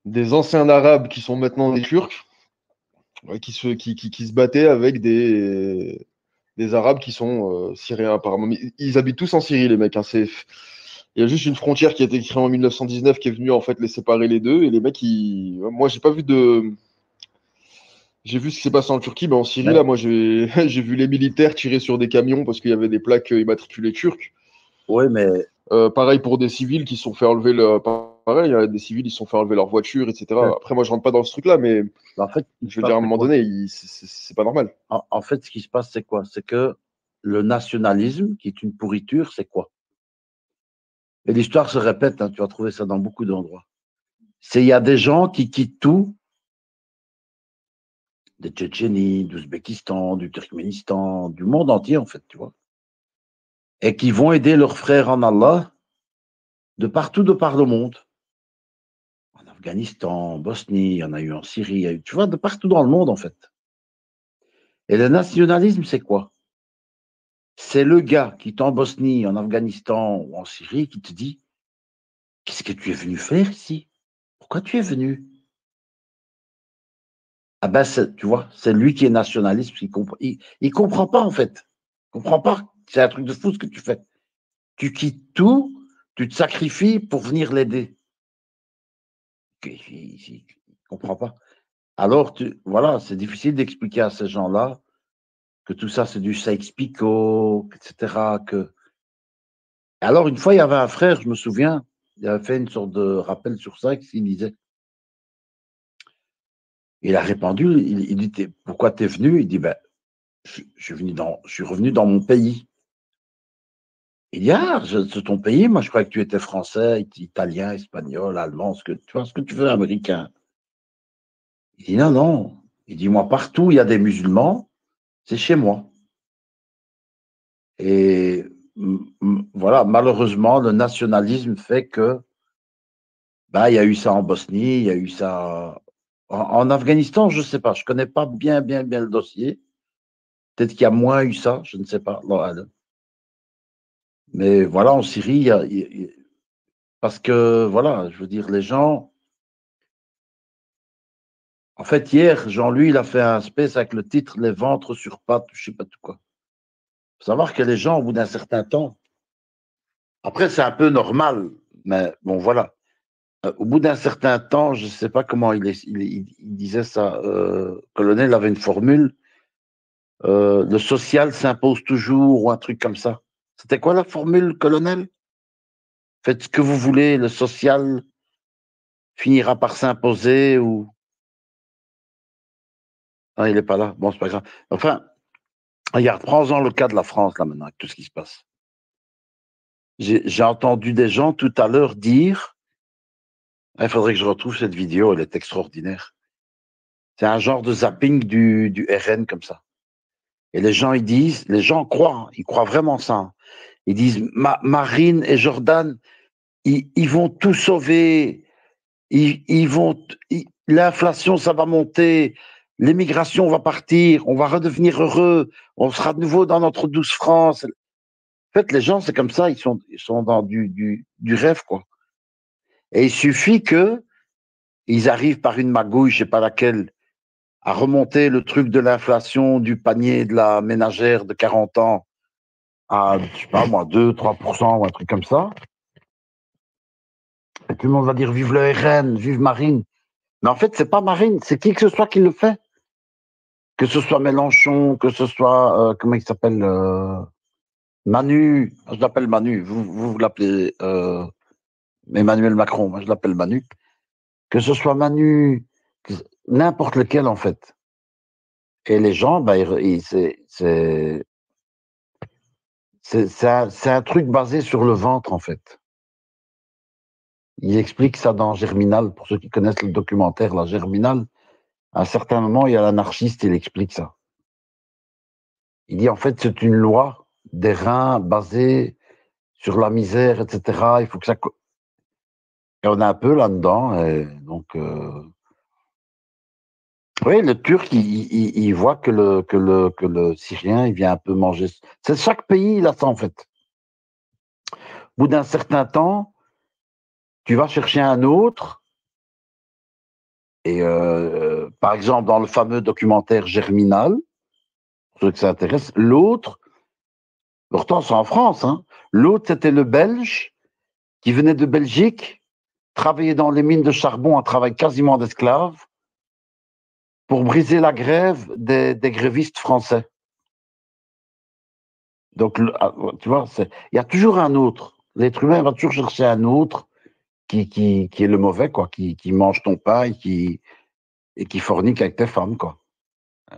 des anciens Arabes qui sont maintenant des Turcs, ouais, qui se battaient avec des Arabes qui sont syriens apparemment. Mais ils habitent tous en Syrie, les mecs, hein. Il y a juste une frontière qui a été créée en 1919 qui est venue en fait les séparer les deux. Et les mecs, moi, j'ai pas vu de. J'ai vu ce qui s'est passé en Turquie, mais en Syrie, là, Mais, moi, j'ai vu les militaires tirer sur des camions parce qu'il y avait des plaques immatriculées turques. oui, mais Pareil pour des civils qui se sont fait enlever pareil, il y a des civils, ils se sont fait enlever leur voiture, etc. Après, moi, je rentre pas dans ce truc-là, mais en fait, ce qui se je veux dire, passe, à un c'est moment quoi? donné, c'est pas normal. En fait, ce qui se passe, c'est quoi? C'est que le nationalisme, qui est une pourriture, c'est quoi? Et l'histoire se répète, hein, tu vas trouver ça dans beaucoup d'endroits. C'est il y a des gens qui quittent tout, des Tchétchénies, d'Ouzbékistan, du Turkménistan, du monde entier, en fait, tu vois, et qui vont aider leurs frères en Allah de partout de par le monde. En Afghanistan, en Bosnie, il y en a eu en Syrie, il y a eu, tu vois, de partout dans le monde, en fait. Et le nationalisme, c'est quoi? C'est le gars qui est en Bosnie, en Afghanistan ou en Syrie qui te dit: qu'est-ce que tu es venu faire ici? Pourquoi tu es venu? Ah ben, tu vois, c'est lui qui est nationaliste. Il comprend pas, en fait. Il comprend pas. C'est un truc de fou ce que tu fais. Tu quittes tout, tu te sacrifies pour venir l'aider. Il comprend pas. Alors, voilà, c'est difficile d'expliquer à ces gens-là que tout ça, c'est du Sykes-Picot, etc. Alors, une fois, il y avait un frère, je me souviens, il avait fait une sorte de rappel sur ça, il disait, il a répondu, il dit, pourquoi tu es venu? Il dit, ben, je suis revenu dans mon pays. Il dit, ah, c'est ton pays, moi je croyais que tu étais français, italien, espagnol, allemand, tu vois, ce que tu veux, américain. Il dit, non, non. Il dit, moi, partout où il y a des musulmans, c'est chez moi. Et voilà, malheureusement, le nationalisme fait que, bah, il y a eu ça en Bosnie, il y a eu ça en Afghanistan, je ne sais pas, je ne connais pas bien, bien, bien le dossier. Peut-être qu'il y a moins eu ça, je ne sais pas. Mais voilà, en Syrie, parce que, voilà, je veux dire, les gens. En fait, hier, Jean-Louis, il a fait un space avec le titre Les ventres sur pattes, je ne sais pas tout quoi. Il faut savoir que les gens, au bout d'un certain temps, après, c'est un peu normal, mais bon, voilà. Au bout d'un certain temps, je ne sais pas comment il disait ça, Colonel avait une formule, le social s'impose toujours, ou un truc comme ça. C'était quoi la formule, Colonel? Faites ce que vous voulez, le social finira par s'imposer ou. Ah, il n'est pas là. Bon, c'est pas grave. Enfin, regarde, prends-en le cas de la France, là, maintenant, avec tout ce qui se passe. J'ai entendu des gens tout à l'heure dire, il faudrait que je retrouve cette vidéo, elle est extraordinaire. C'est un genre de zapping du RN comme ça. Et les gens, ils disent, les gens croient, hein, ils croient vraiment ça, hein. Ils disent, Marine et Jordan, ils vont tout sauver, ils vont, l'inflation, ça va monter, l'émigration va partir, on va redevenir heureux, on sera de nouveau dans notre douce France. En fait, les gens, c'est comme ça, ils sont dans du rêve, quoi. Et il suffit que ils arrivent par une magouille, je sais pas laquelle, à remonter le truc de l'inflation du panier de la ménagère de 40 ans à, je sais pas moi, 2-3% ou un truc comme ça. Et tout le monde va dire vive le RN, vive Marine. Mais en fait, c'est pas Marine, c'est qui que ce soit qui le fait. Que ce soit Mélenchon, que ce soit, comment il s'appelle, Manu. Je l'appelle Manu, vous l'appelez Emmanuel Macron, moi je l'appelle Manu. Que ce soit Manu, n'importe lequel en fait. Et les gens, bah, c'est un truc basé sur le ventre, en fait. Il explique ça dans Germinal, pour ceux qui connaissent le documentaire, la Germinal. À un certain moment, il y a l'anarchiste, il explique ça. Il dit, en fait, c'est une loi des reins basée sur la misère, etc. Il faut que ça. Et on est un peu là-dedans. Et donc, oui, le Turc, il voit que le Syrien, il vient un peu manger. C'est chaque pays, il a ça, en fait. Au bout d'un certain temps, tu vas chercher un autre, Et par exemple, dans le fameux documentaire Germinal, pour ceux que ça intéresse, l'autre, pourtant c'est en France, hein, l'autre c'était le Belge qui venait de Belgique, travaillait dans les mines de charbon, un travail quasiment d'esclave, pour briser la grève des grévistes français. Donc, tu vois, il y a toujours un autre. L'être humain va toujours chercher un autre qui est le mauvais, quoi, qui mange ton pain et qui fornique avec tes femmes, quoi.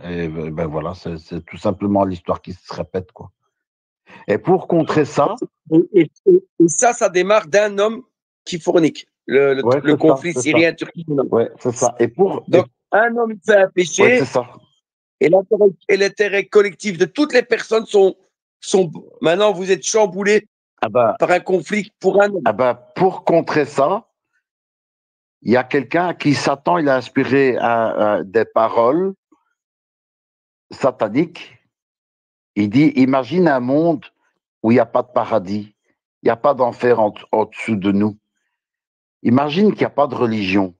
Et ben voilà, c'est tout simplement l'histoire qui se répète, quoi. Et pour contrer ça, Et ça démarre d'un homme qui fornique. ouais, Le conflit c'est ça. syrien-turquie. Ouais, c'est ça. Donc, un homme fait un ouais, péché c'est ça. et l'intérêt collectif de toutes les personnes sont. Maintenant, vous êtes chamboulés Ah ben, par un conflit pour un homme. ah ben, pour contrer ça, il y a quelqu'un qui, Satan, il a inspiré des paroles sataniques. Il dit, imagine un monde où il n'y a pas de paradis, il n'y a pas d'enfer au-dessous de nous. Imagine qu'il n'y a pas de religion.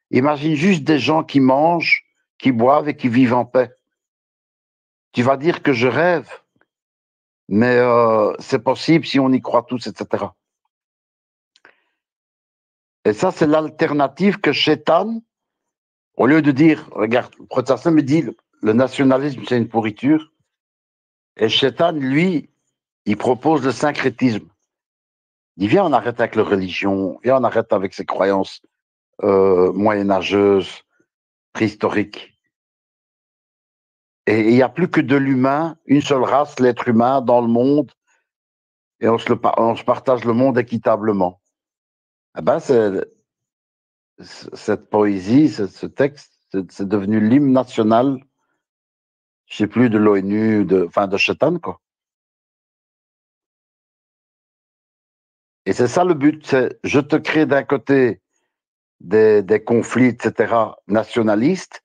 Imagine juste des gens qui mangent, qui boivent et qui vivent en paix. Tu vas dire que je rêve, mais c'est possible si on y croit tous, etc. Et ça, c'est l'alternative que Shaitan, au lieu de dire, regarde, le prophète me dit, le nationalisme, c'est une pourriture. Et Shaitan, lui, il propose le syncrétisme. Il dit, viens, on arrête avec la religion, viens, on arrête avec ces croyances moyenâgeuses, préhistoriques. Et il n'y a plus que de l'humain, une seule race, l'être humain, dans le monde, et on se partage le monde équitablement. Eh ben, cette poésie, ce texte, c'est devenu l'hymne national, je sais plus, de l'ONU, de Shaitan, quoi. Et c'est ça le but, c'est je te crée d'un côté des conflits, etc., nationalistes,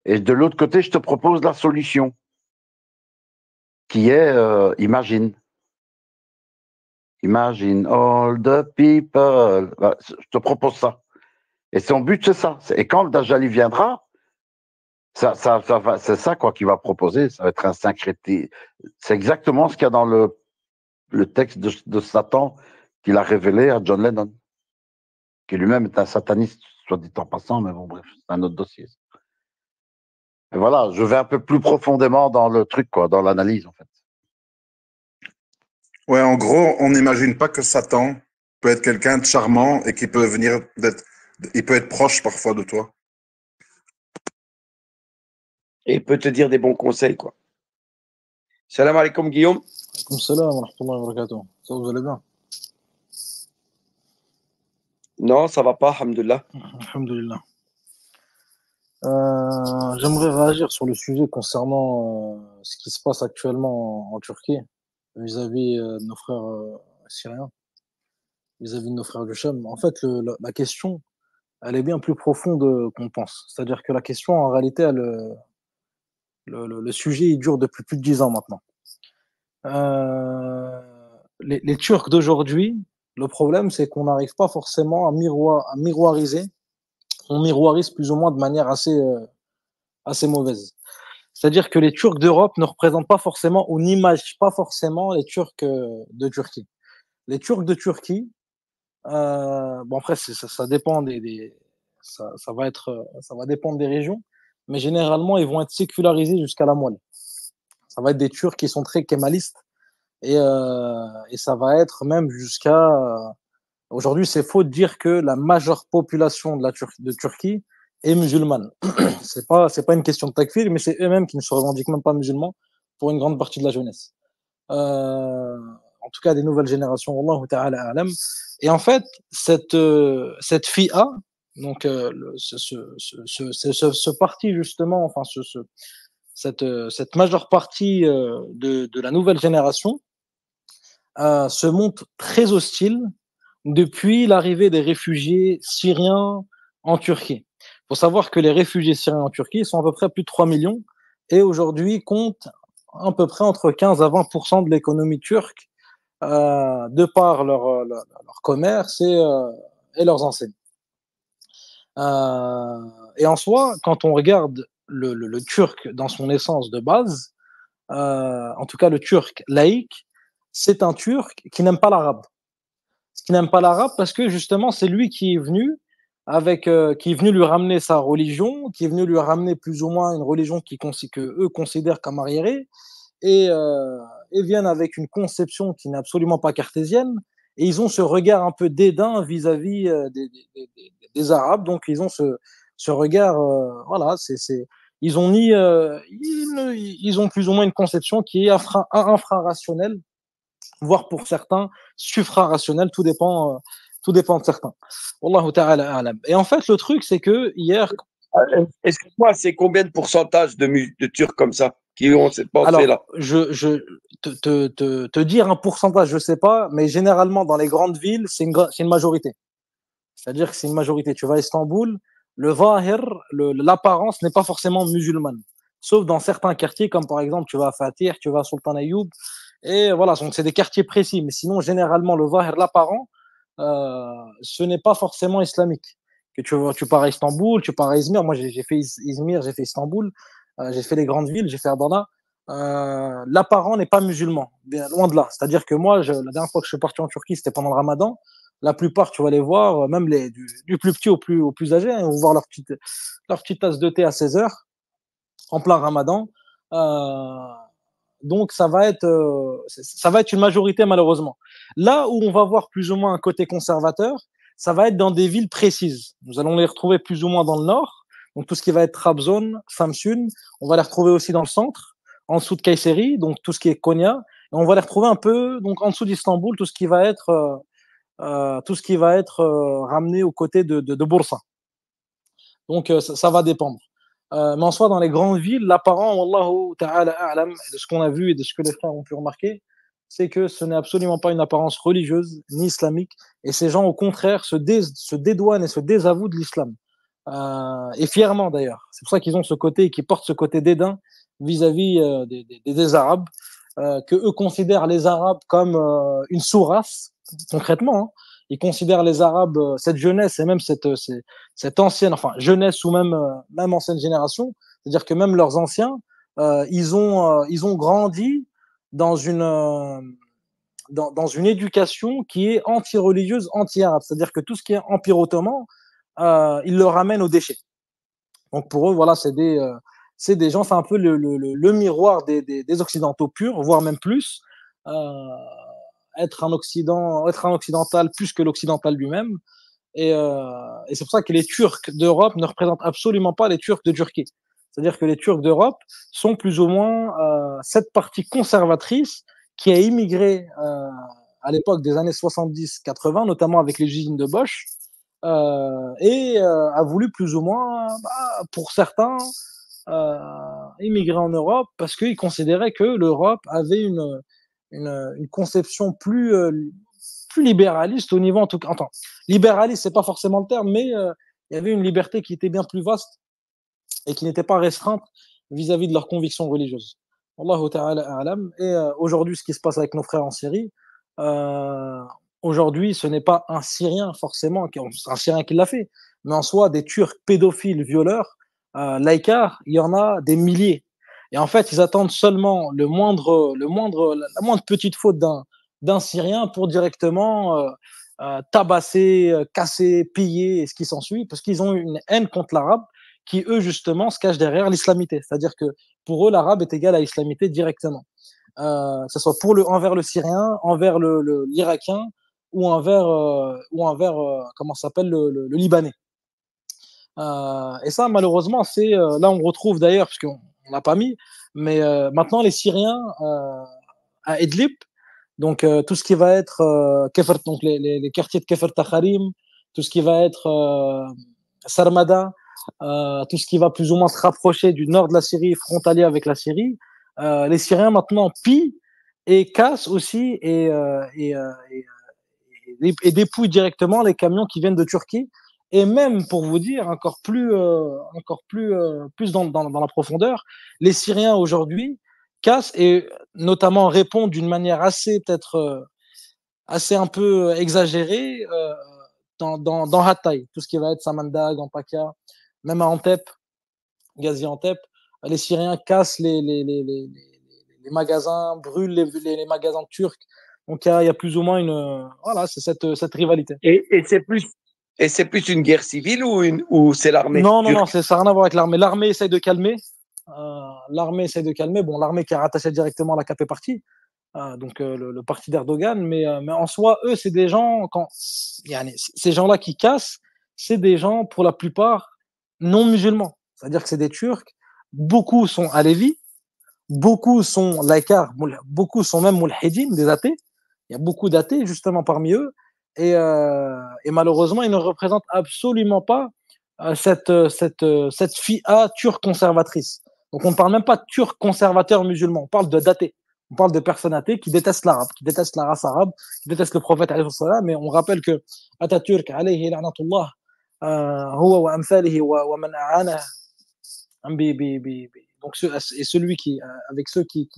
et de l'autre côté, je te propose la solution, qui est, imagine all the people. Je te propose ça. Et son but, c'est ça. Et quand le Dajjal viendra, c'est ça quoi qu'il va proposer. Ça va être un syncrétisme. C'est exactement ce qu'il y a dans le texte de Satan qu'il a révélé à John Lennon, qui lui-même est un sataniste, soit dit en passant, mais bon, bref, c'est un autre dossier. Et voilà, je vais un peu plus profondément dans le truc, quoi, dans l'analyse, en fait. Ouais, en gros, on n'imagine pas que Satan peut être quelqu'un de charmant et qui peut il peut être proche parfois de toi. Et il peut te dire des bons conseils, quoi. Salam alaikum, Guillaume. Alaikum salam wa rahmatullahi wa barakatuh. Ça, vous allez bien? Non, ça va pas, alhamdoulilah. Alhamdulillah. J'aimerais réagir sur le sujet concernant ce qui se passe actuellement en Turquie vis-à-vis de nos frères syriens, vis-à-vis de nos frères du Cham. En fait, la question, elle est bien plus profonde qu'on pense. C'est-à-dire que la question, en réalité, le sujet, il dure depuis plus de 10 ans maintenant. Les Turcs d'aujourd'hui, le problème, c'est qu'on n'arrive pas forcément à miroiriser. On miroirise plus ou moins de manière assez mauvaise. C'est-à-dire que les Turcs d'Europe ne représentent pas forcément ou n'imagent pas forcément les Turcs de Turquie. Les Turcs de Turquie, bon après ça dépend ça va dépendre des régions, mais généralement ils vont être sécularisés jusqu'à la moelle. Ça va être des Turcs qui sont très kémalistes et ça va être même jusqu'à aujourd'hui c'est faux de dire que la majeure population de Turquie est musulmane. C'est pas une question de takfir, mais c'est eux-mêmes qui ne se revendiquent même pas musulmans pour une grande partie de la jeunesse. En tout cas, des nouvelles générations, Wallahu ta'ala alam. Et en fait, cette FIA, donc ce parti justement, enfin cette majeure partie de la nouvelle génération se montre très hostile depuis l'arrivée des réfugiés syriens en Turquie. Il faut savoir que les réfugiés syriens en Turquie sont à peu près plus de 3 millions et aujourd'hui comptent à peu près entre 15 à 20% de l'économie turque de par leur commerce et leurs enseignes. Et en soi, quand on regarde le turc dans son essence de base, en tout cas le turc laïque, c'est un turc qui n'aime pas l'arabe. Qui n'aime pas l'arabe parce que justement c'est lui qui est venu qui est venu lui ramener sa religion, qui est venu lui ramener plus ou moins une religion que eux considèrent comme arriérée, et, euh, et viennent avec une conception qui n'est absolument pas cartésienne, et ils ont ce regard un peu dédain vis-à-vis des Arabes, donc ils ont ce regard, voilà, ils ont ils ont plus ou moins une conception qui est infrarationnelle, voire pour certains suprarationnelle, tout dépend de certains. Wallahu ta'ala a'lam. Et en fait, le truc, c'est que hier, Excuse-moi, c'est combien de pourcentage de Turcs comme ça qui ont cette pensée-là? alors, te dire un pourcentage, je sais pas, mais généralement, dans les grandes villes, c'est une majorité. C'est-à-dire que c'est une majorité. Tu vas à Istanbul, le zahir, l'apparence n'est pas forcément musulmane. Sauf dans certains quartiers, comme par exemple, tu vas à Fatih, tu vas à Sultan Ayoub, et voilà, donc c'est des quartiers précis. Mais sinon, généralement, le zahir, l'apparent, ce n'est pas forcément islamique. Que tu pars à Istanbul, tu pars à Izmir. Moi, j'ai fait Izmir, j'ai fait Istanbul, j'ai fait les grandes villes, j'ai fait Adana. L'apparent n'est pas musulman, bien loin de là. C'est-à-dire que moi, la dernière fois que je suis parti en Turquie, c'était pendant le Ramadan. La plupart, tu vas les voir, même du plus petit au plus âgé, hein, ils vont voir leur petite tasse de thé à 16 heures, en plein Ramadan. Donc, ça va être une majorité, malheureusement. Là où on va voir plus ou moins un côté conservateur, ça va être dans des villes précises. Nous allons les retrouver plus ou moins dans le nord, donc tout ce qui va être Trabzon, Samsun. On va les retrouver aussi dans le centre, en dessous de Kayseri, donc tout ce qui est Konya. Et on va les retrouver un peu donc en dessous d'Istanbul, tout ce qui va être ramené aux côtés de Bursa. Donc, ça va dépendre. Mais en soi, dans les grandes villes, l'apparent, wallahu ta'ala a'lam, de ce qu'on a vu et de ce que les frères ont pu remarquer, c'est que ce n'est absolument pas une apparence religieuse ni islamique. Et ces gens, au contraire, se dédouanent et se désavouent de l'islam. Et fièrement d'ailleurs. C'est pour ça qu'ils ont ce côté, qu'ils portent ce côté dédain vis-à-vis des Arabes, que eux considèrent les Arabes comme une sous-race, concrètement. Hein. Ils considèrent les Arabes, cette jeunesse et même cette ancienne, enfin jeunesse ou même ancienne génération, c'est-à-dire que même leurs anciens, ils ont grandi dans dans une éducation qui est anti-religieuse, anti-arabe. C'est-à-dire que tout ce qui est empire ottoman, ils le ramènent au déchet. Donc pour eux, voilà, c'est des gens, c'est un peu le miroir des Occidentaux purs, voire même plus. Être un occidental plus que l'occidental lui-même. Et c'est pour ça que les Turcs d'Europe ne représentent absolument pas les Turcs de Turquie. C'est-à-dire que les Turcs d'Europe sont plus ou moins cette partie conservatrice qui a immigré à l'époque des années 70-80, notamment avec les usines de Bosch, a voulu plus ou moins, pour certains, immigrer en Europe parce qu'ils considéraient que l'Europe avait une conception plus libéraliste au niveau, en tout cas. Attends, libéraliste, c'est pas forcément le terme, mais il y avait une liberté qui était bien plus vaste et qui n'était pas restreinte vis-à-vis de leurs convictions religieuses. Allahu ta'ala a'lam. Et aujourd'hui, ce qui se passe avec nos frères en Syrie, aujourd'hui, ce n'est pas un Syrien forcément, un Syrien qui l'a fait, mais en soi, des Turcs pédophiles, violeurs, laïcards, il y en a des milliers. Et en fait, ils attendent seulement la moindre petite faute d'un Syrien pour directement tabasser, casser, piller et ce qui s'ensuit, parce qu'ils ont une haine contre l'arabe qui, eux, justement, se cachent derrière l'islamité. C'est-à-dire que pour eux, l'arabe est égal à l'islamité directement. Que ce soit envers le Syrien, envers l'Irakien ou envers, comment ça s'appelle, le Libanais. Et ça, malheureusement, c'est là on retrouve d'ailleurs, parce qu'on n'a pas mis, mais maintenant les Syriens à Idlib, donc tout ce qui va être Kefr, donc les quartiers de Kefr Takharim, tout ce qui va être Sarmada, tout ce qui va plus ou moins se rapprocher du nord de la Syrie, frontalier avec la Syrie, les Syriens maintenant pillent et cassent aussi et dépouillent directement les camions qui viennent de Turquie. Et même pour vous dire encore plus dans la profondeur, les Syriens aujourd'hui cassent et notamment répondent d'une manière assez peut-être assez un peu exagérée dans Hatay, tout ce qui va être Samandag, Antakya, même à Antep, Gaziantep, les Syriens cassent les magasins, brûlent les magasins turcs. Donc il y a plus ou moins voilà, c'est cette rivalité. Et c'est plus une guerre civile ou c'est l'armée Non, non, non, turque? ça n'a rien à voir avec l'armée. L'armée essaie de calmer. L'armée essaie de calmer. Bon, l'armée qui est rattachée directement à la KP parti, donc le parti d'Erdogan, mais en soi, eux, c'est des gens, ces gens-là qui cassent, c'est des gens, pour la plupart, non musulmans. C'est-à-dire que c'est des Turcs. Beaucoup sont alévis, beaucoup sont laïcars, beaucoup sont même mulhidines, des athées. Il y a beaucoup d'athées, justement, parmi eux. Et malheureusement, ils ne représentent absolument pas cette FIA turque conservatrice. Donc, on ne parle même pas de turcs conservateurs musulmans, on parle d'athées. On parle de personnes athées qui détestent l'arabe, qui détestent la race arabe, qui détestent le prophète, mais on rappelle que Atatürk, alayhi la'natullah, huwa wa amthalihi wa man a'ana, donc et celui qui, avec ceux qui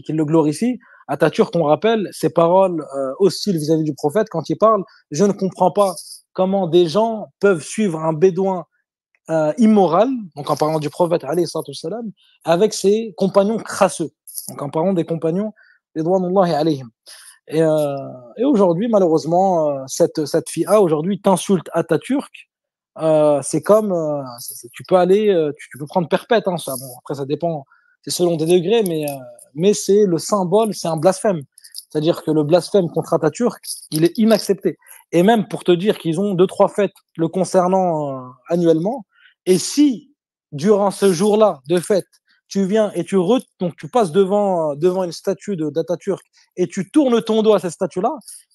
le glorifient, Atatürk, on rappelle ses paroles hostiles vis-à-vis du prophète quand il parle, je ne comprends pas comment des gens peuvent suivre un bédouin immoral, donc en parlant du prophète salam, avec ses compagnons crasseux, donc en parlant des compagnons ridwanullahi alayhim. Et aujourd'hui, malheureusement, cette fille-là, aujourd'hui, t'insulte Atatürk, c'est comme, tu peux aller, tu peux prendre perpète, hein, ça, bon, après ça dépend, c'est selon des degrés, mais c'est le symbole, c'est un blasphème. C'est-à-dire que le blasphème contre Atatürk, il est inaccepté. Et même pour te dire qu'ils ont 2-3 fêtes le concernant annuellement, et si, durant ce jour-là de fête, tu viens et donc tu passes devant une statue d'Atatürk et tu tournes ton dos à cette statue-là,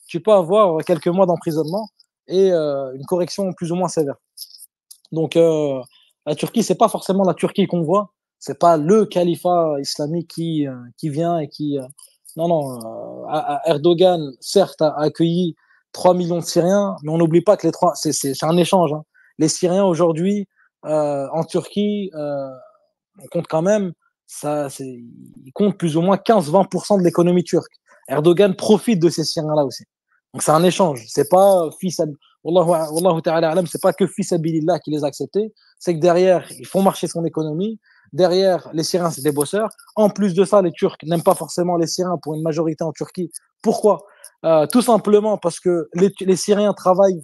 tu peux avoir quelques mois d'emprisonnement et une correction plus ou moins sévère. Donc la Turquie, c'est pas forcément la Turquie qu'on voit, c'est pas le califat islamique qui vient et qui non, non, Erdogan, certes, a accueilli 3 millions de Syriens, mais on n'oublie pas que c'est un échange. Hein. Les Syriens aujourd'hui en Turquie, on compte quand même, ils comptent plus ou moins 15-20% de l'économie turque. Erdogan profite de ces Syriens-là aussi. Donc c'est un échange. C'est pas Wallahu ta'ala alam, c'est pas que fils abilillah qui les a acceptés. C'est que derrière, ils font marcher son économie. Derrière, les Syriens, c'est des bosseurs. En plus de ça, les Turcs n'aiment pas forcément les Syriens pour une majorité en Turquie. Pourquoi tout simplement parce que les Syriens travaillent.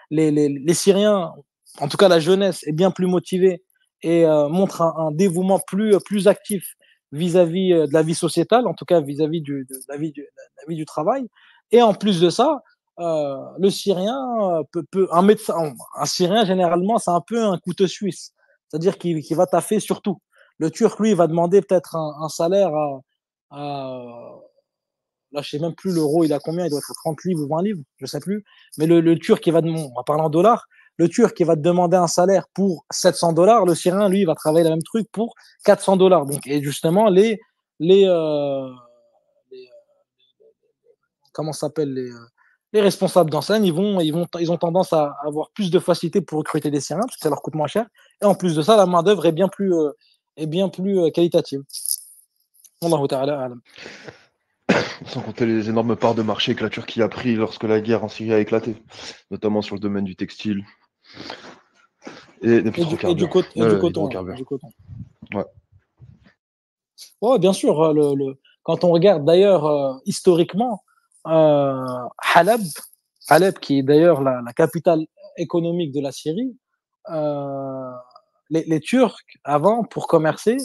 Les Syriens, en tout cas la jeunesse, est bien plus motivée et montre un dévouement plus actif vis-à-vis de la vie sociétale, en tout cas vis-à-vis de la vie du travail. Et en plus de ça, le Syrien un Syrien généralement, c'est un peu un couteau suisse, c'est-à-dire qu'il va taffer sur tout. Le Turc, lui, va demander peut-être un salaire là, je sais même plus l'euro, il a combien, il doit être 30 livres ou 20 livres, je sais plus. Mais le Turc, on va parler en dollars, le Turc qui va te demander un salaire pour 700 $, le Syrien, lui, il va travailler le même truc pour 400 $. Donc, et justement, comment s'appelle les responsables d'enseigne, ils ont tendance à avoir plus de facilité pour recruter des Syriens parce que ça leur coûte moins cher. Et en plus de ça, la main d'œuvre est bien plus qualitative. Wallahu ta'ala a'lam. Sans compter les énormes parts de marché que la Turquie a pris lorsque la guerre en Syrie a éclaté, notamment sur le domaine du textile et des du coton. Ouais. Ouais, bien sûr. Quand on regarde d'ailleurs historiquement, Haleb, qui est d'ailleurs la capitale économique de la Syrie, les Turcs, avant, pour commercer,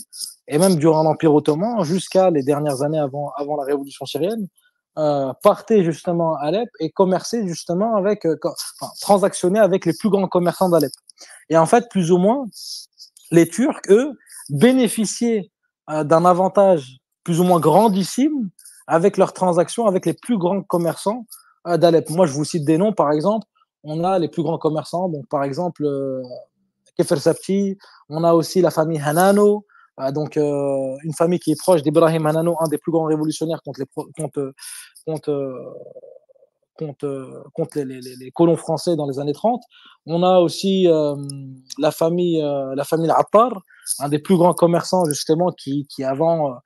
et même durant l'Empire ottoman, jusqu'à les dernières années avant la révolution syrienne, partaient justement à Alep et commerçaient justement transactionnaient avec les plus grands commerçants d'Alep. Et en fait, plus ou moins, les Turcs, eux, bénéficiaient d'un avantage plus ou moins grandissime avec leurs transactions avec les plus grands commerçants d'Alep. Moi, je vous cite des noms, par exemple, on a les plus grands commerçants, donc par exemple Kefer Sabti, on a aussi la famille Hanano, donc une famille qui est proche d'Ibrahim Hanano, un des plus grands révolutionnaires contre les colons français dans les années 30. On a aussi la famille Attar, un des plus grands commerçants justement qui avant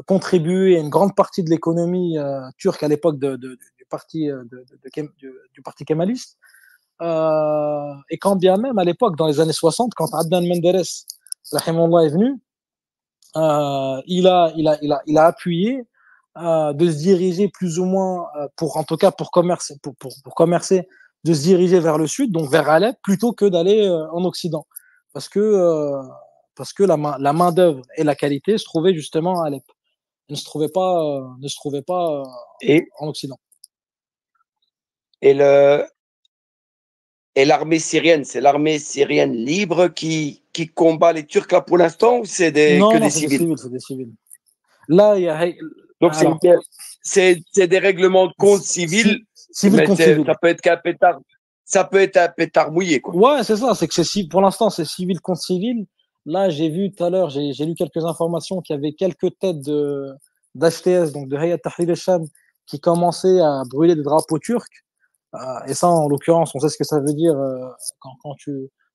contribuait à une grande partie de l'économie turque à l'époque du parti, du parti kémaliste. Et quand bien même, à l'époque, dans les années 60, quand Adnan Menderes, rahimahullah, est venu, il a appuyé de se diriger plus ou moins, en tout cas pour commercer, pour commercer, de se diriger vers le sud, donc vers Alep, plutôt que d'aller en Occident. Parce que la main-d'œuvre et la qualité se trouvaient justement à Alep. Ne se trouvaient pas Et, en Occident. et l'armée syrienne, c'est l'armée syrienne libre qui combat les Turcs là pour l'instant ou c'est que des civils? C'est des civils. Là, il y a. Donc Alors, c'est des règlements de compte civils, civil mais contre civil. ça peut être qu'un pétard. Ça peut être un pétard mouillé, quoi. Ouais, c'est ça. C'est que pour l'instant, c'est civil contre civil. Là, j'ai vu tout à l'heure, j'ai lu quelques informations qu'il y avait quelques têtes d'HTS, donc de Hayat Tahrir al-Sham, qui commençaient à brûler des drapeaux turcs. Et ça, en l'occurrence, on sait ce que ça veut dire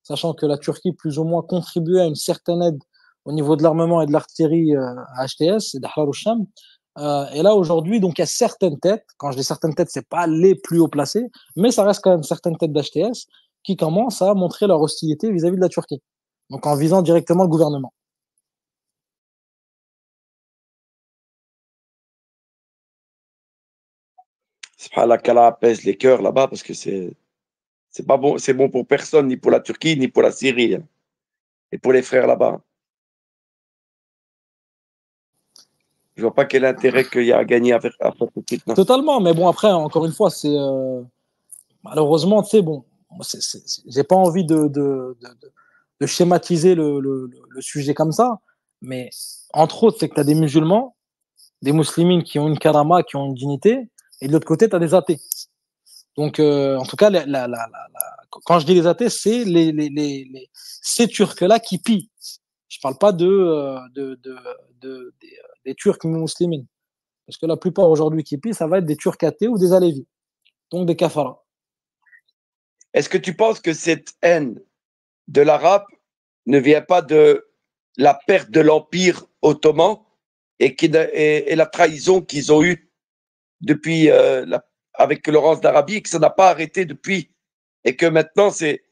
sachant que la Turquie, plus ou moins, contribuait à une certaine aide au niveau de l'armement et de l'artillerie à HTS, et d'Ahrar al-Sham. Et là, aujourd'hui, donc, il y a certaines têtes. Quand je dis certaines têtes, c'est pas les plus haut placés, mais ça reste quand même certaines têtes d'HTS qui commencent à montrer leur hostilité vis-à-vis de la Turquie. Donc, en visant directement le gouvernement. Subhanallah, qu'Allah apaise les cœurs là-bas parce que c'est pas bon, c'est bon pour personne, ni pour la Turquie, ni pour la Syrie, hein, et pour les frères là-bas. Je vois pas quel intérêt qu'il y a à gagner à faire ce truc-là. Totalement, mais bon, après, encore une fois, c'est malheureusement, tu sais, bon, j'ai pas envie de schématiser le sujet comme ça, mais entre autres, c'est que tu as des musulmans, des muslimines qui ont une karama, qui ont une dignité, et de l'autre côté, tu as des athées. Donc, en tout cas, quand je dis les athées, c'est ces Turcs-là qui pillent. Je parle pas des Turcs muslimines. Parce que la plupart aujourd'hui qui pillent, ça va être des Turcs athées ou des Alévis, donc des kafaras. Est-ce que tu penses que cette haine de l'arabe ne vient pas de la perte de l'Empire ottoman et la trahison qu'ils ont eue depuis avec Laurence d'Arabie et que ça n'a pas arrêté depuis et que maintenant c'est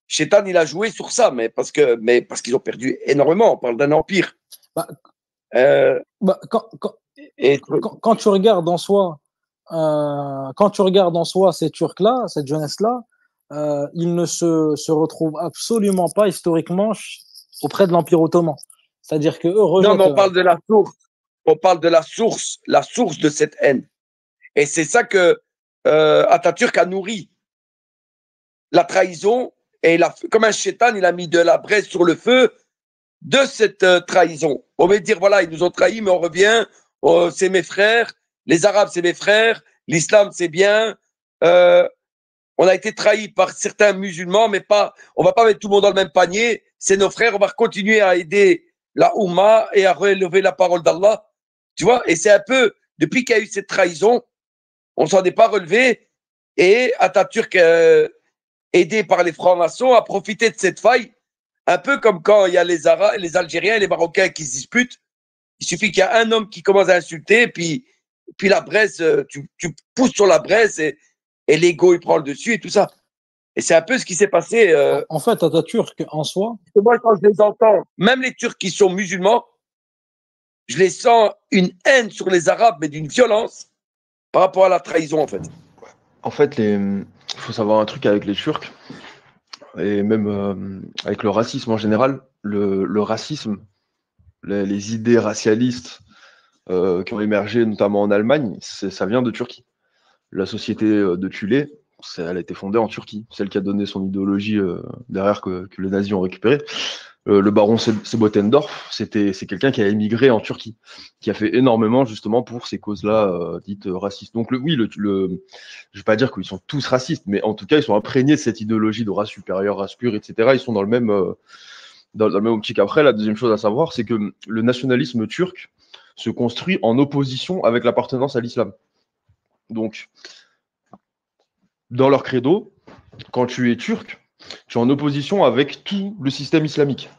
Chétan, il a joué sur ça, mais parce qu'ils ont perdu énormément. On parle d'un empire. Quand tu regardes en soi, ces Turcs-là, cette jeunesse-là, ils ne se retrouvent absolument pas historiquement auprès de l'Empire ottoman. C'est-à-dire que eux rejettent. Non, mais on parle de la source. On parle de la source de cette haine. Et c'est ça que Atatürk a nourri. La trahison, et comme un chétan, il a mis de la braise sur le feu de cette trahison. On va dire, voilà, ils nous ont trahis, mais on revient, c'est mes frères, les Arabes, c'est mes frères, l'islam, c'est bien. On a été trahis par certains musulmans, mais on va pas mettre tout le monde dans le même panier. C'est nos frères, on va continuer à aider la Oumma et à relever la parole d'Allah. Tu vois, et c'est un peu, depuis qu'il y a eu cette trahison, on s'en est pas relevé et Atatürk, aidé par les francs-maçons, a profité de cette faille, un peu comme quand il y a les Arabes, les Algériens et les Marocains qui se disputent. Il suffit qu'il y a un homme qui commence à insulter, puis la braise, tu pousses sur la braise et l'ego il prend le dessus et tout ça. Et c'est un peu ce qui s'est passé. En fait, Atatürk en soi. Moi, quand je les entends, même les Turcs qui sont musulmans, je les sens une haine sur les Arabes, mais d'une violence par rapport à la trahison, en fait. En fait, il faut savoir un truc avec les Turcs, et même avec le racisme en général. Le racisme, les idées racialistes qui ont émergé notamment en Allemagne, ça vient de Turquie. La société de Thulé, elle a été fondée en Turquie, celle qui a donné son idéologie derrière que les nazis ont récupéré. Le baron Sebotendorf, c'est quelqu'un qui a émigré en Turquie, qui a fait énormément justement pour ces causes-là dites racistes. Donc oui, je vais pas dire qu'ils sont tous racistes, mais en tout cas, ils sont imprégnés de cette idéologie de race supérieure, race pure, etc. Ils sont dans le même optique. Après, la deuxième chose à savoir, c'est que le nationalisme turc se construit en opposition avec l'appartenance à l'islam. Donc, dans leur credo, quand tu es turc, tu es en opposition avec tout le système islamique,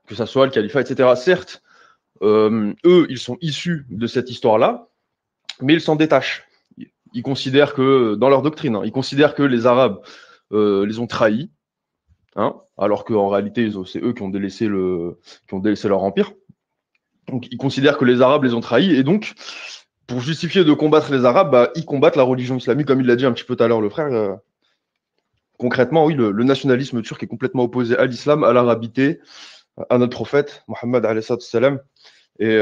que ça soit le califat, etc. Certes, eux, ils sont issus de cette histoire-là, mais ils s'en détachent. Ils considèrent que, dans leur doctrine, hein, ils considèrent que les Arabes les ont trahis, hein, alors qu'en réalité, c'est eux qui ont délaissé leur empire. Donc, ils considèrent que les Arabes les ont trahis, et donc, pour justifier de combattre les Arabes, bah, ils combattent la religion islamique, comme il l'a dit un petit peu tout à l'heure le frère. Concrètement, oui, le nationalisme turc est complètement opposé à l'islam, à l'arabité, à notre prophète, Mohammed alayhi salam, et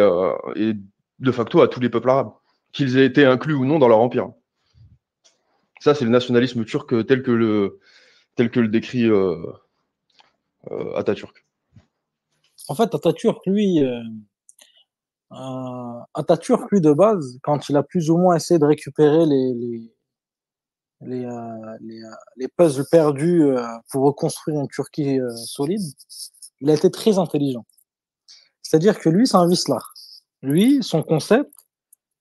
de facto à tous les peuples arabes, qu'ils aient été inclus ou non dans leur empire. Ça, c'est le nationalisme turc tel que le décrit Atatürk. En fait, Atatürk, lui, de base, quand il a plus ou moins essayé de récupérer les puzzles perdus pour reconstruire une Turquie solide, il a été très intelligent. C'est-à-dire que lui, c'est un vicelard. Lui, son concept,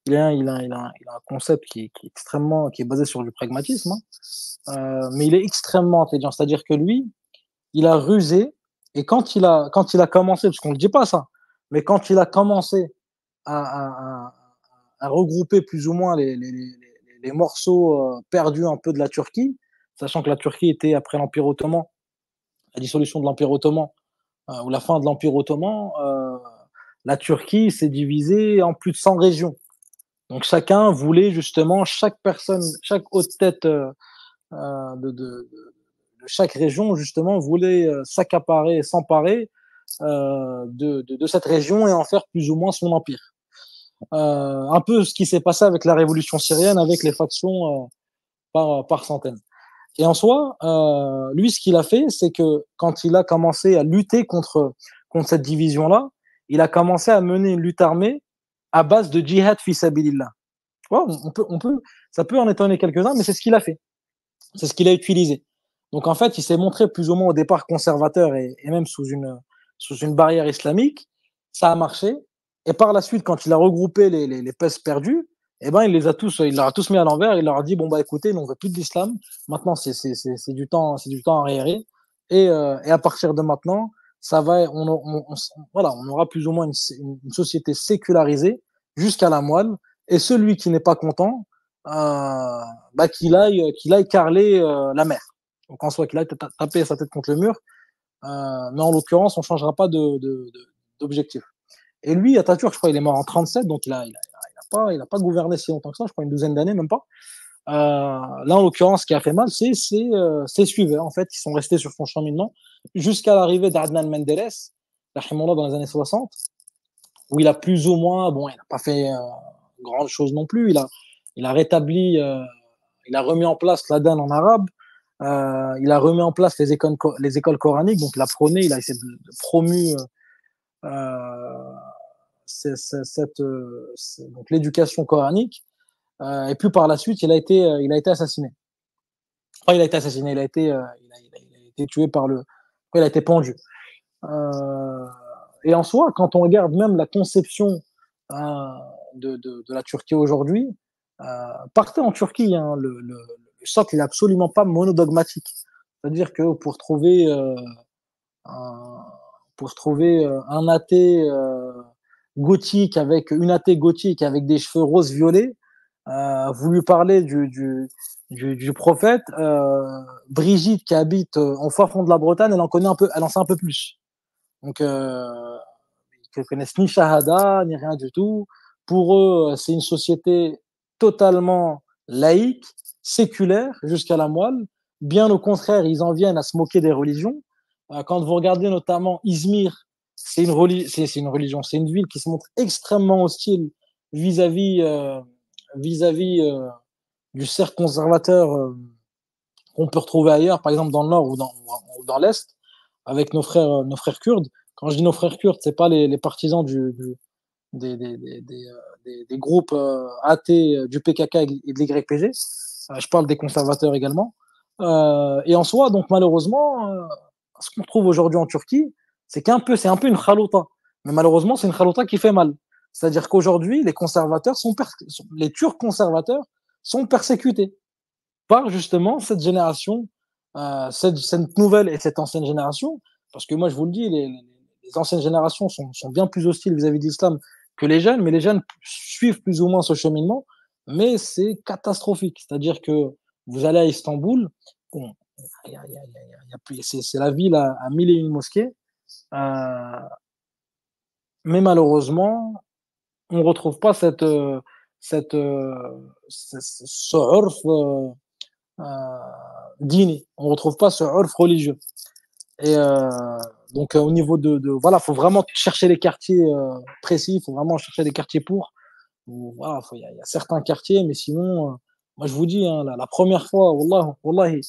il a un concept qui est basé sur du pragmatisme, hein, mais il est extrêmement intelligent. C'est-à-dire que lui, il a rusé, et quand il a commencé, parce qu'on ne le dit pas ça, mais quand il a commencé à regrouper plus ou moins les morceaux perdus un peu de la Turquie, sachant que la Turquie était, après l'Empire ottoman, la dissolution de l'Empire ottoman, ou la fin de l'Empire ottoman, la Turquie s'est divisée en plus de 100 régions. Donc chacun voulait justement, chaque haute tête de chaque région, justement, voulait s'accaparer, s'emparer de cette région et en faire plus ou moins son empire. Un peu ce qui s'est passé avec la révolution syrienne, avec les factions par centaines. Et en soi, lui, ce qu'il a fait, c'est que quand il a commencé à lutter contre cette division-là, il a commencé à mener une lutte armée à base de djihad fi sabilillah. Ouais, ça peut en étonner quelques-uns, mais c'est ce qu'il a fait. C'est ce qu'il a utilisé. Donc en fait, il s'est montré plus ou moins au départ conservateur et même sous une barrière islamique. Ça a marché. Et par la suite, quand il a regroupé les pestes perdues, eh ben, il leur a tous mis à l'envers. Il leur a dit, bon, bah, écoutez, nous, on veut plus de l'islam. Maintenant, c'est du temps arriéré. Et à partir de maintenant, ça va, voilà, on aura plus ou moins une société sécularisée jusqu'à la moelle. Et celui qui n'est pas content, bah, qu'il aille carreler la mer. Donc en soi, qu'il aille taper sa tête contre le mur. Mais en l'occurrence, on ne changera pas d'objectif. Et lui, Atatürk, je crois, il est mort en 37, donc il a pas gouverné si longtemps que ça, je crois une douzaine d'années, même pas. Là, en l'occurrence, ce qui a fait mal, c'est ses suiveurs, en fait, qui sont restés sur son cheminement jusqu'à l'arrivée d'Adnan Menderes, rahimahullah, dans les années 60, où il a plus ou moins, bon, il n'a pas fait grande chose non plus, il a rétabli, il a remis en place l'adhan en arabe, il a remis en place les écoles coraniques, donc il a prôné, il a essayé de promu donc l'éducation coranique, et puis par la suite, il a été assassiné. Enfin, il a été assassiné, il a été tué il a été pendu. Et en soi, quand on regarde même la conception de la Turquie aujourd'hui, partez en Turquie, hein, le socle n'est absolument pas monodogmatique. C'est-à-dire que pour trouver un athée gothique une athée gothique avec des cheveux roses violets, vous lui parlez du prophète, Brigitte qui habite au fin fond de la Bretagne, elle en sait un peu plus. Donc, ils ne connaissent ni Shahada, ni rien du tout. Pour eux, c'est une société totalement laïque, séculaire, jusqu'à la moelle. Bien au contraire, ils en viennent à se moquer des religions. Quand vous regardez notamment Izmir, c'est une religion, c'est une ville qui se montre extrêmement hostile vis-à-vis du cercle conservateur qu'on peut retrouver ailleurs, par exemple dans le nord ou dans l'est, avec nos frères kurdes. Quand je dis nos frères kurdes, c'est pas les partisans des groupes athées du PKK et de l'YPG. Je parle des conservateurs également. Et en soi, donc malheureusement, ce qu'on trouve aujourd'hui en Turquie, c'est un peu une khalouta. Mais malheureusement, c'est une khalouta qui fait mal. C'est-à-dire qu'aujourd'hui, les Turcs conservateurs sont persécutés par justement cette génération, cette nouvelle et cette ancienne génération. Parce que moi, je vous le dis, les anciennes générations sont bien plus hostiles vis-à-vis de l'islam que les jeunes, mais les jeunes suivent plus ou moins ce cheminement. mais c'est catastrophique. C'est-à-dire que vous allez à Istanbul, bon, c'est la ville à 1001 mosquées, mais malheureusement, on ne retrouve pas cette, ce urf dîner. On ne retrouve pas ce urf religieux. Et donc, au niveau voilà, il faut vraiment chercher les quartiers précis, il faut vraiment chercher les quartiers pour. Voilà, il y a certains quartiers, mais sinon, moi je vous dis, hein, la première fois, wallahi,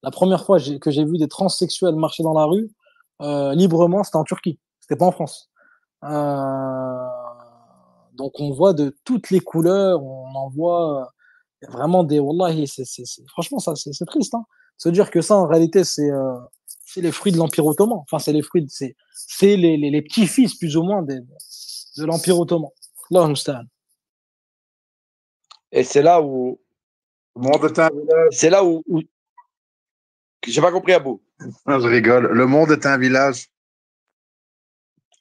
la première fois que j'ai vu des transsexuels marcher dans la rue librement, c'était en Turquie, c'était pas en France. Donc on voit de toutes les couleurs, on en voit vraiment des wallahi, franchement ça c'est triste, hein. Se dire que ça en réalité c'est les fruits de l'Empire ottoman. Enfin c'est les petits-fils plus ou moins de l'Empire ottoman. Allah musta'an. Et c'est là où Le monde est un village. J'ai pas compris, Abou. Non, je rigole. Le monde est un village.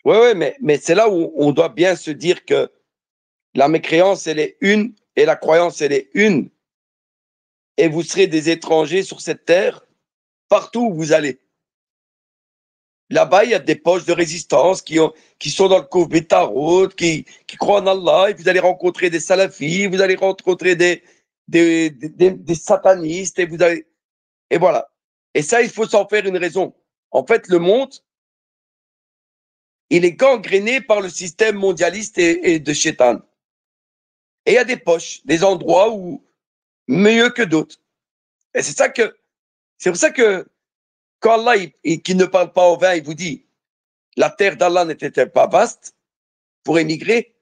Ouais, mais c'est là où on doit bien se dire que la mécréance, elle est une, et la croyance, elle est une. Et vous serez des étrangers sur cette terre, partout où vous allez. Là-bas, il y a des poches de résistance qui sont dans le Koweït Tarot, qui croient en Allah, et vous allez rencontrer des salafis, vous allez rencontrer des satanistes, et voilà. Et ça, il faut s'en faire une raison. En fait, le monde, il est gangréné par le système mondialiste et de Shaitan. Et il y a des poches, des endroits où mieux que d'autres. Et c'est pour ça que quand Allah, qui ne parle pas au vin, il vous dit, la terre d'Allah n'était-elle pas vaste pour émigrer?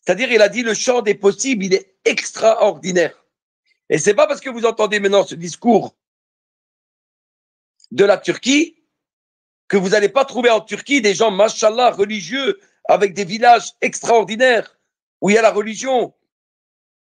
C'est-à-dire, il a dit, le champ des possibles, il est extraordinaire. Et c'est pas parce que vous entendez maintenant ce discours de la Turquie que vous n'allez pas trouver en Turquie des gens, mashallah, religieux, avec des villages extraordinaires, où il y a la religion,